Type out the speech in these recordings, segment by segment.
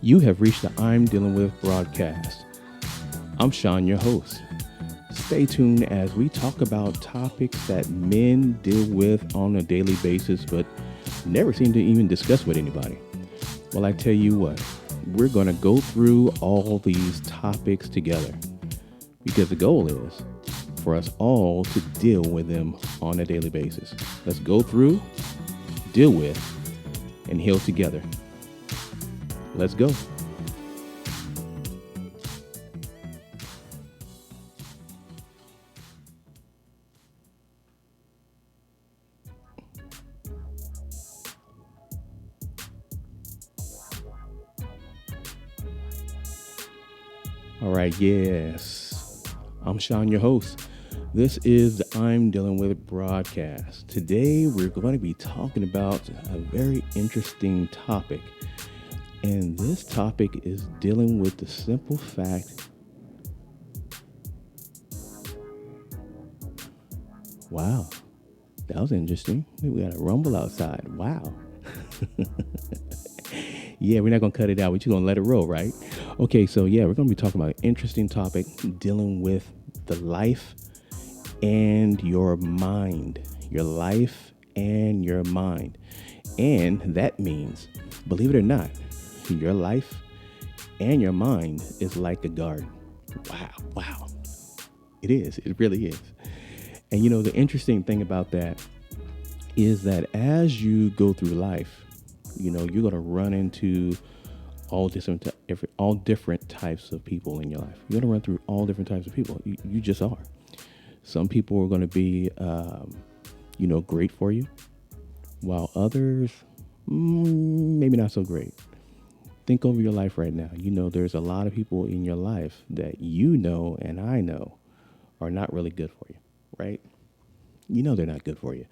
You have reached the I'm Dealing With broadcast. I'm Sean, your host. Stay tuned as we talk about topics that men deal with on a daily basis, but never seem to even discuss with anybody. Well, I tell you what, we're going to go through all these topics together because the goal is for us all to deal with them on a daily basis. Let's go through, deal with, and heal together. Let's go. All right, yes. I'm Sean, your host. This is the I'm Dealing With broadcast. Today, we're going to be talking about a very interesting topic. And this topic is dealing with the simple fact. Wow, that was interesting. We got a rumble outside. Wow. Yeah, we're not going to cut it out. We're just going to let it roll, right? Okay, so yeah, we're going to be talking about an interesting topic dealing with the life and your mind. Your life and your mind. And that means, believe it or not, your life and your mind is like a garden. Wow. It is. It really is. And you know, the interesting thing about that is that as you go through life, you know, you're going to run into all different types of people in your life. You're going to run through all different types of people. You just are. Some people are going to be, great for you, while others, maybe not so great. Think over your life right now. You know, there's a lot of people in your life that you know and I know are not really good for you, right? You know they're not good for you.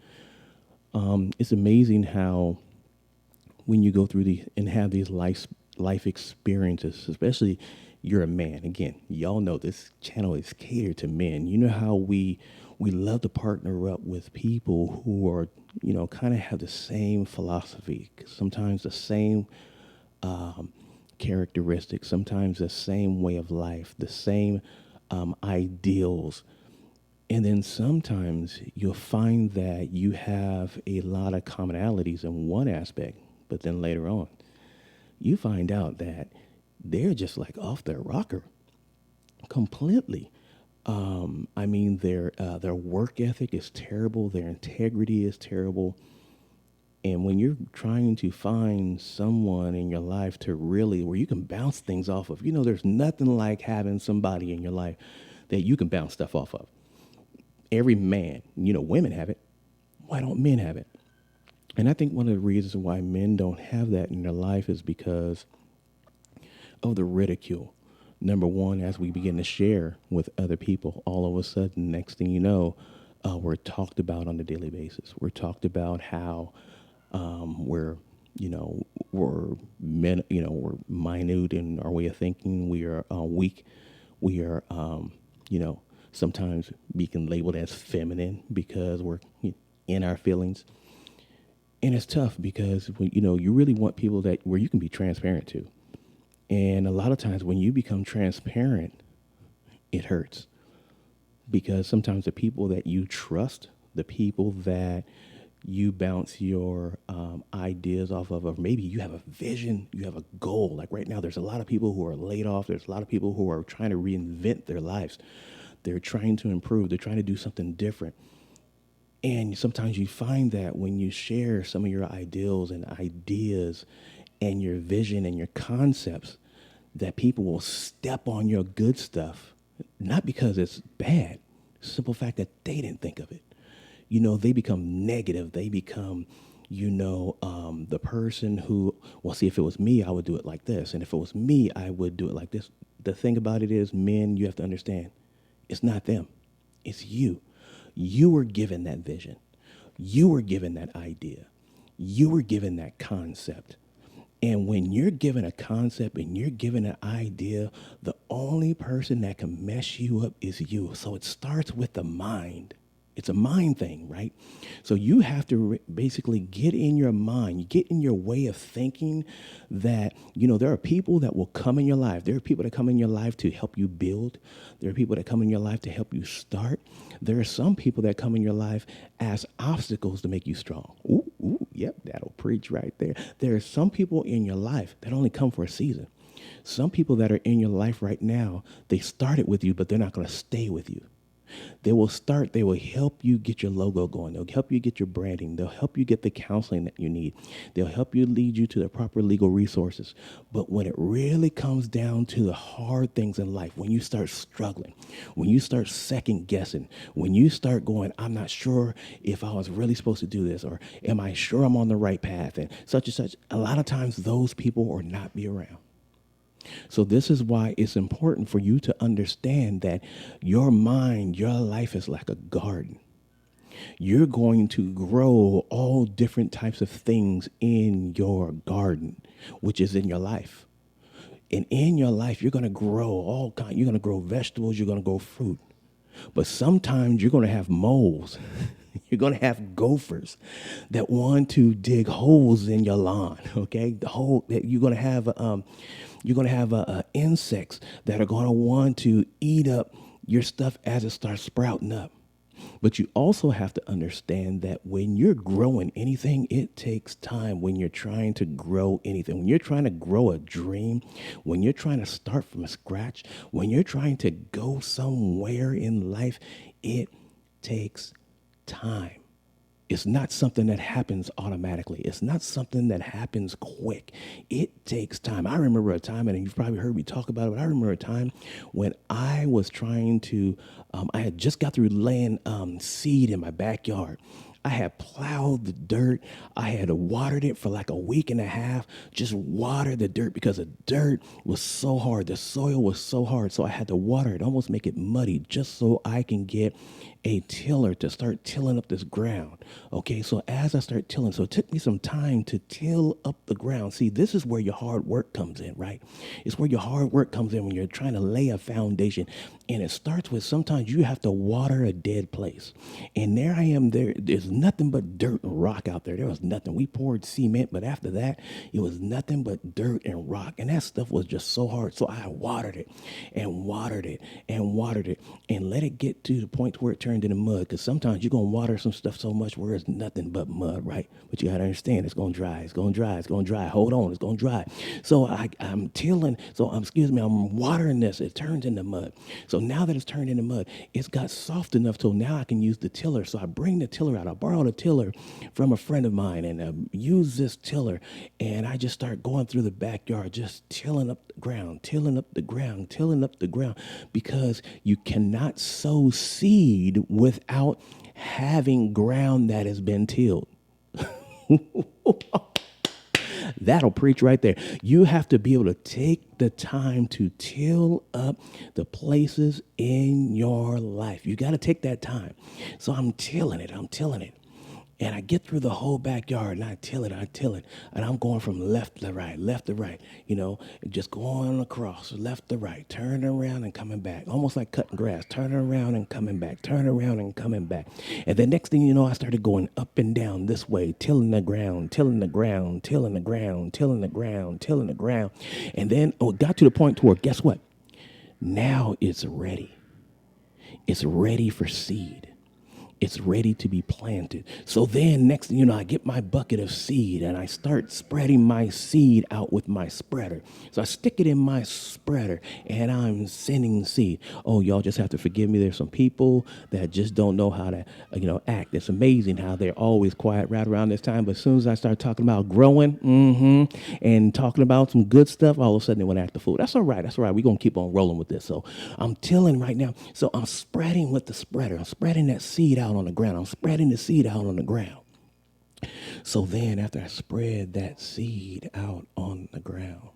It's amazing how when you go through and have these life experiences, especially you're a man. Again, y'all know this channel is catered to men. You know how we love to partner up with people who are, you know, kind of have the same philosophy, sometimes the same characteristics, sometimes the same way of life, the same ideals. And then sometimes you'll find that you have a lot of commonalities in one aspect, but then later on, you find out that they're just like off their rocker completely. Their work ethic is terrible. Their integrity is terrible. And when you're trying to find someone in your life to really, where you can bounce things off of, you know, there's nothing like having somebody in your life that you can bounce stuff off of. Every man, you know, women have it. Why don't men have it? And I think one of the reasons why men don't have that in their life is because of the ridicule. Number one, as we begin to share with other people, all of a sudden, next thing you know, we're talked about on a daily basis. We're talked about how we're men, you know, we're minute in our way of thinking. We are weak. We are, sometimes being labeled as feminine because we're in our feelings. And it's tough because, you really want people where you can be transparent to. And a lot of times when you become transparent, it hurts because sometimes the people that you trust, the people that you bounce your ideas off of, or maybe you have a vision, you have a goal. Like right now, there's a lot of people who are laid off. There's a lot of people who are trying to reinvent their lives. They're trying to improve. They're trying to do something different. And sometimes you find that when you share some of your ideals and ideas and your vision and your concepts, that people will step on your good stuff, not because it's bad, simple fact that they didn't think of it. You know, they become negative. They become, the person who, well, see, if it was me, I would do it like this. And if it was me, I would do it like this. The thing about it is, men, you have to understand, it's not them. It's you. You were given that vision. You were given that idea. You were given that concept. And when you're given a concept and you're given an idea, the only person that can mess you up is you. So it starts with the mind. It's a mind thing, right? So you have to basically get in your mind, get in your way of thinking that, there are people that will come in your life. There are people that come in your life to help you build. There are people that come in your life to help you start. There are some people that come in your life as obstacles to make you strong. Ooh, ooh, yep, that'll preach right there. There are some people in your life that only come for a season. Some people that are in your life right now, they started with you, but they're not going to stay with you. They will help you get your logo going. They'll help you get your branding. They'll help you get the counseling that you need. They'll help you lead you to the proper legal resources. But when it really comes down to the hard things in life, when you start struggling, when you start second guessing, when you start going, I'm not sure if I was really supposed to do this, or am I sure I'm on the right path, and such, a lot of times those people will not be around. So this is why it's important for you to understand that your mind, your life is like a garden. You're going to grow all different types of things in your garden, which is in your life. And in your life, you're going to grow all kinds. You're going to grow vegetables. You're going to grow fruit. But sometimes you're going to have moles. You're going to have gophers that want to dig holes in your lawn. Okay, the hole that you're going to have insects that are going to want to eat up your stuff as it starts sprouting up. But you also have to understand that when you're growing anything, it takes time. When you're trying to grow anything, when you're trying to grow a dream, when you're trying to start from scratch, when you're trying to go somewhere in life, it takes time. It's not something that happens automatically. It's not something that happens quick. It takes time. I remember a time, and you've probably heard me talk about it, but I remember a time when I was trying to, I had just got through laying seed in my backyard. I had plowed the dirt. I had watered it for like a week and a half, just watered the dirt because the dirt was so hard. The soil was so hard. So I had to water it, almost make it muddy, just so I can get a tiller to start tilling up this ground. Okay, so as I start tilling, so it took me some time to till up the ground. See, this is where your hard work comes in, right? It's where your hard work comes in when you're trying to lay a foundation. And it starts with sometimes you have to water a dead place. And there I am, there's nothing but dirt and rock out there. There was nothing. We poured cement, but after that, it was nothing but dirt and rock. And that stuff was just so hard. So I watered it and watered it and watered it and let it get to the point where it turned into mud. Because sometimes you're going to water some stuff so much where it's nothing but mud, right? But you got to understand it's going to dry. It's going to dry. It's going to dry. Hold on. It's going to dry. So I'm tilling. So I'm watering this. It turns into mud. So now that it's turned into mud, it's got soft enough till now I can use the tiller. So I bring the tiller out. I borrowed a tiller from a friend of mine and use this tiller. And I just start going through the backyard, just tilling up the ground, tilling up the ground, tilling up the ground, because you cannot sow seed without having ground that has been tilled. That'll preach right there. You have to be able to take the time to till up the places in your life. You got to take that time. So I'm tilling it. And I get through the whole backyard and I till it. And I'm going from left to right, just going across, left to right, turning around and coming back, almost like cutting grass, turning around and coming back, turning around and coming back. And the next thing you know, I started going up and down this way, tilling the ground, tilling the ground, tilling the ground, tilling the ground, tilling the ground. And then it got to the point to where, guess what? Now it's ready. It's ready for seed. It's ready to be planted. So then next thing you know, I get my bucket of seed and I start spreading my seed out with my spreader. So I stick it in my spreader and I'm sending seed. Oh, y'all just have to forgive me. There's some people that just don't know how to, act. It's amazing how they're always quiet right around this time. But as soon as I start talking about growing and talking about some good stuff, all of a sudden they want to act the fool. That's all right. We're going to keep on rolling with this. So I'm tilling right now. So I'm spreading with the spreader. I'm spreading that seed out on the ground. I'm spreading the seed out on the ground. So then after I spread that seed out on the ground,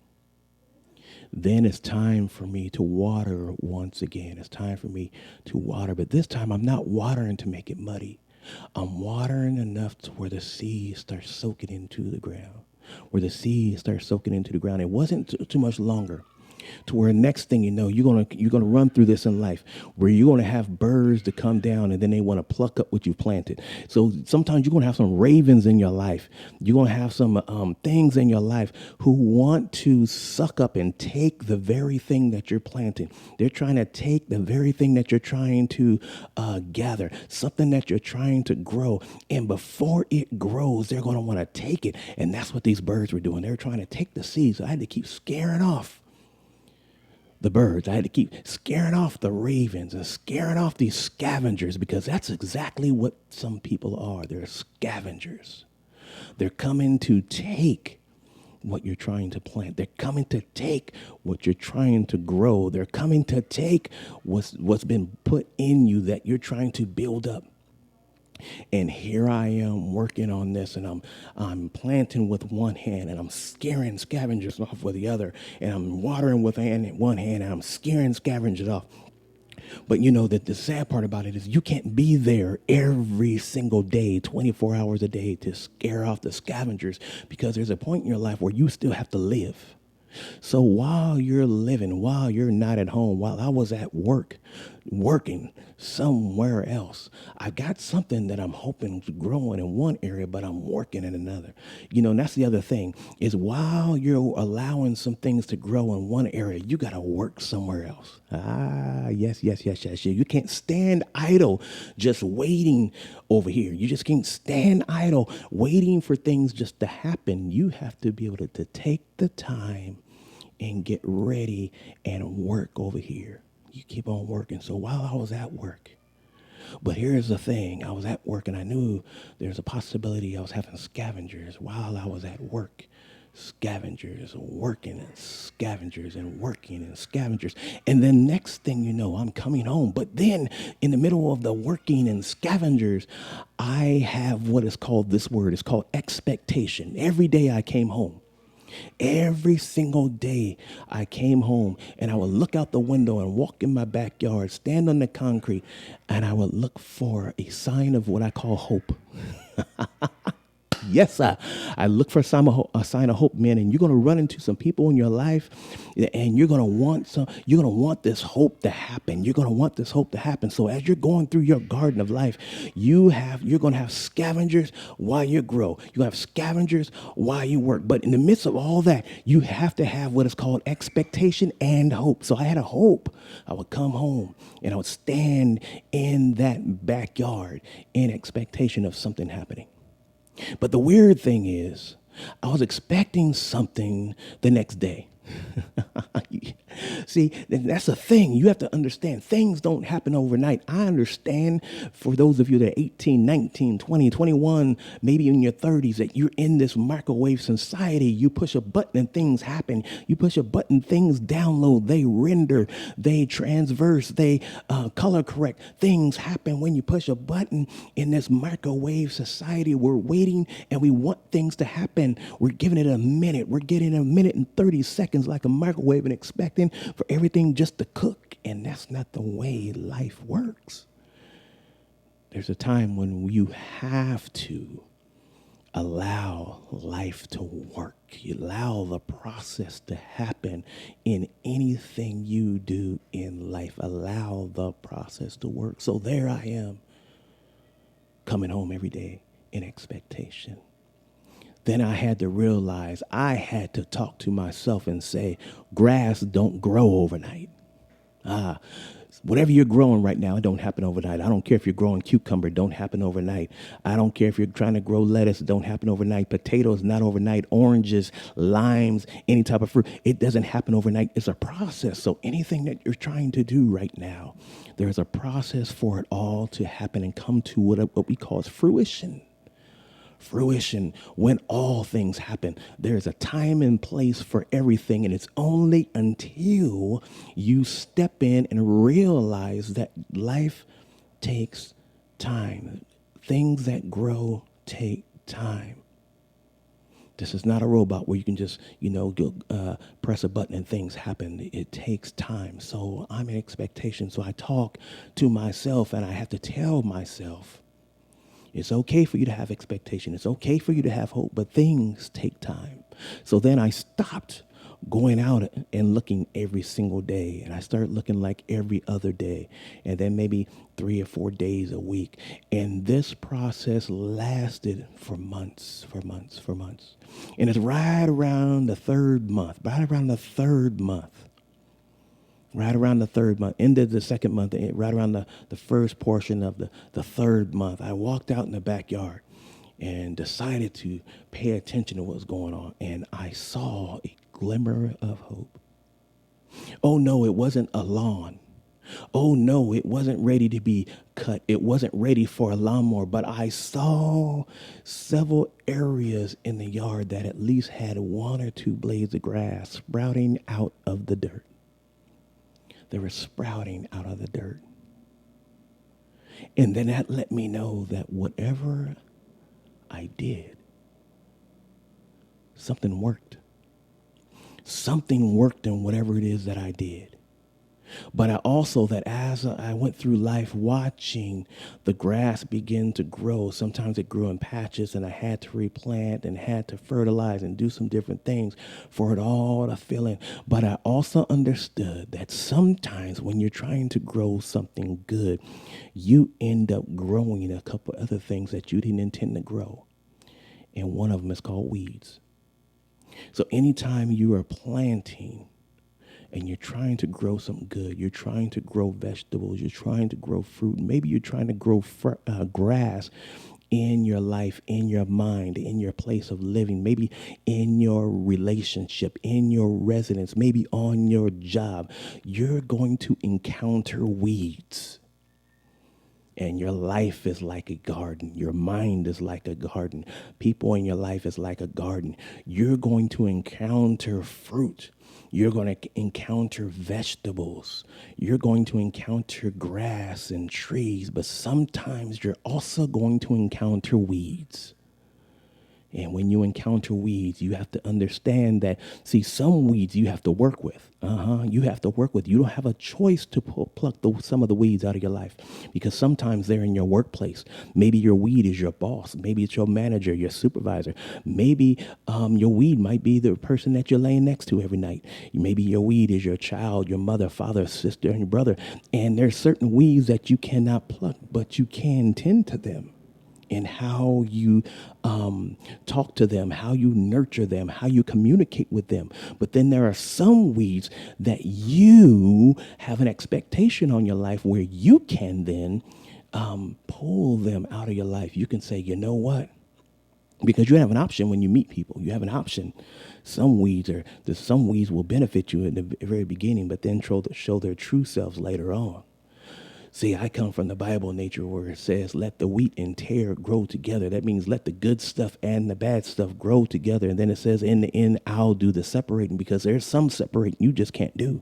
then it's time for me to water once again. It's time for me to water. But this time I'm not watering to make it muddy. I'm watering enough to where the seed starts soaking into the ground. It wasn't too much longer to where next thing you know, you're gonna run through this in life where you're gonna have birds to come down and then they want to pluck up what you've planted. So sometimes you're gonna have some ravens in your life. You're gonna have some things in your life who want to suck up and take the very thing that you're planting. They're trying to take the very thing that you're trying to gather, something that you're trying to grow. And before it grows, they're gonna want to take it. And that's what these birds were doing. They were trying to take the seeds. So I had to keep scaring off the birds. I had to keep scaring off the ravens and scaring off these scavengers, because that's exactly what some people are. They're scavengers. They're coming to take what you're trying to plant. They're coming to take what you're trying to grow. They're coming to take what's been put in you that you're trying to build up. And here I am working on this, and I'm planting with one hand, and I'm scaring scavengers off with the other, and I'm watering with one hand, and I'm scaring scavengers off. But you know that the sad part about it is you can't be there every single day, 24 hours a day, to scare off the scavengers, because there's a point in your life where you still have to live. So while you're living, while you're not at home, while I was at work, working somewhere else, I got something that I'm hoping to grow in one area, but I'm working in another. You know, and that's the other thing, is while you're allowing some things to grow in one area, you got to work somewhere else. Yes. You can't stand idle just waiting over here. You just can't stand idle waiting for things just to happen. You have to be able to take the time and get ready and work over here. You keep on working. So while I was at work, but here's the thing, I was at work and I knew there's a possibility I was having scavengers while I was at work. Scavengers working and scavengers and working and scavengers. And then next thing you know, I'm coming home. But then in the middle of the working and scavengers, I have what is called, this word is called expectation. Every day I came home. Every single day I came home, and I would look out the window and walk in my backyard, stand on the concrete, and I would look for a sign of what I call hope. Yes, I look for a sign of hope, man. And you're going to run into some people in your life, and you're going to want this hope to happen. You're going to want this hope to happen. So as you're going through your garden of life, you're going to have scavengers while you grow. You have scavengers while you work. But in the midst of all that, you have to have what is called expectation and hope. So I had a hope. I would come home and I would stand in that backyard in expectation of something happening. But the weird thing is, I was expecting something the next day. See, that's the thing. You have to understand, things don't happen overnight. I understand for those of you that are 18, 19, 20, 21, maybe in your 30s, that you're in this microwave society. You push a button and things happen. You push a button, things download, they render, they transverse, they color correct. Things happen when you push a button in this microwave society. We're waiting and we want things to happen. We're giving it a minute. We're getting a minute and 30 seconds like a microwave and expecting for everything just to cook. And that's not the way life works. There's a time when you have to allow life to work. You allow the process to happen in anything you do in life. Allow the process to work. So there I am, coming home every day in expectation. Then I had to realize I had to talk to myself and say, grass don't grow overnight. Whatever you're growing right now, it don't happen overnight. I don't care if you're growing cucumber, don't happen overnight. I don't care if you're trying to grow lettuce, don't happen overnight. Potatoes, not overnight. Oranges, limes, any type of fruit, it doesn't happen overnight. It's a process. So anything that you're trying to do right now, there's a process for it all to happen and come to what we call fruition. Fruition, when all things happen. There's a time and place for everything, and it's only until you step in and realize that life takes time. Things that grow take time. This is not a robot where you can just, press a button and things happen. It takes time. So I'm in expectation. So I talk to myself and I have to tell myself, it's okay for you to have expectation. It's okay for you to have hope, but things take time. So then I stopped going out and looking every single day. And I started looking like every other day, and then maybe 3 or 4 days a week. And this process lasted for months, for months, for months. And it's right around the third month, ended the second month, right around the first portion of the third month, I walked out in the backyard and decided to pay attention to what was going on. And I saw a glimmer of hope. Oh no, it wasn't a lawn. Oh no, it wasn't ready to be cut. It wasn't ready for a lawnmower, but I saw several areas in the yard that at least had 1 or 2 blades of grass sprouting out of the dirt. They were sprouting out of the dirt. And then that let me know that whatever I did, something worked. Something worked in whatever it is that I did. But I also, that as I went through life watching the grass begin to grow, sometimes it grew in patches and I had to replant and had to fertilize and do some different things for it all to fill in. But I also understood that sometimes when you're trying to grow something good, you end up growing a couple other things that you didn't intend to grow. And one of them is called weeds. So anytime you are planting and you're trying to grow something good, you're trying to grow vegetables, you're trying to grow fruit, maybe you're trying to grow grass in your life, in your mind, in your place of living, maybe in your relationship, in your residence, maybe on your job, you're going to encounter weeds. And your life is like a garden. Your mind is like a garden. People in your life is like a garden. You're going to encounter fruit. You're going to encounter vegetables. You're going to encounter grass and trees. But sometimes you're also going to encounter weeds. And when you encounter weeds, you have to understand that, see, some weeds you have to work with. You have to work with. You don't have a choice to pluck some of the weeds out of your life, because sometimes they're in your workplace. Maybe your weed is your boss. Maybe it's your manager, your supervisor. Maybe your weed might be the person that you're laying next to every night. Maybe your weed is your child, your mother, father, sister, and your brother. And there's certain weeds that you cannot pluck, but you can tend to them. And how you talk to them, how you nurture them, how you communicate with them. But then there are some weeds that you have an expectation on your life where you can then pull them out of your life. You can say, you know what? Because you have an option when you meet people. You have an option. Some weeds will benefit you in the very beginning, but then show their true selves later on. See, I come from the Bible nature where it says, let the wheat and tare grow together. That means let the good stuff and the bad stuff grow together. And then it says, in the end, I'll do the separating, because there's some separating you just can't do.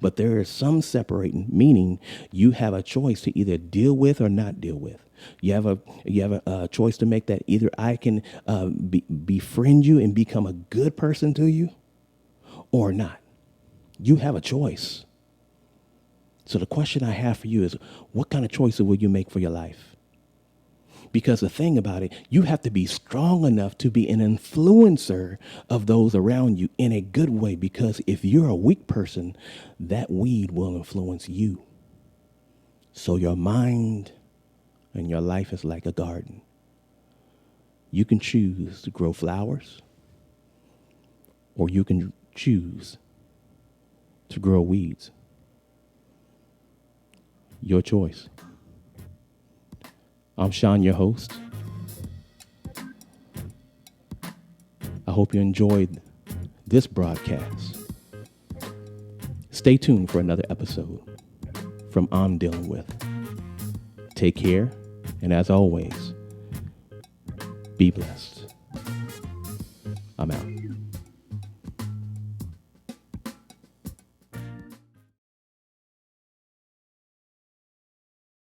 But there is some separating, meaning you have a choice to either deal with or not deal with. You have a choice to make, that either I can befriend you and become a good person to you or not. You have a choice. So the question I have for you is, what kind of choices will you make for your life? Because the thing about it, you have to be strong enough to be an influencer of those around you in a good way. Because if you're a weak person, that weed will influence you. So your mind and your life is like a garden. You can choose to grow flowers, or you can choose to grow weeds. Your choice. I'm Sean, your host. I hope you enjoyed this broadcast. Stay tuned for another episode from I'm Dealing With. Take care, and as always, be blessed. I'm out.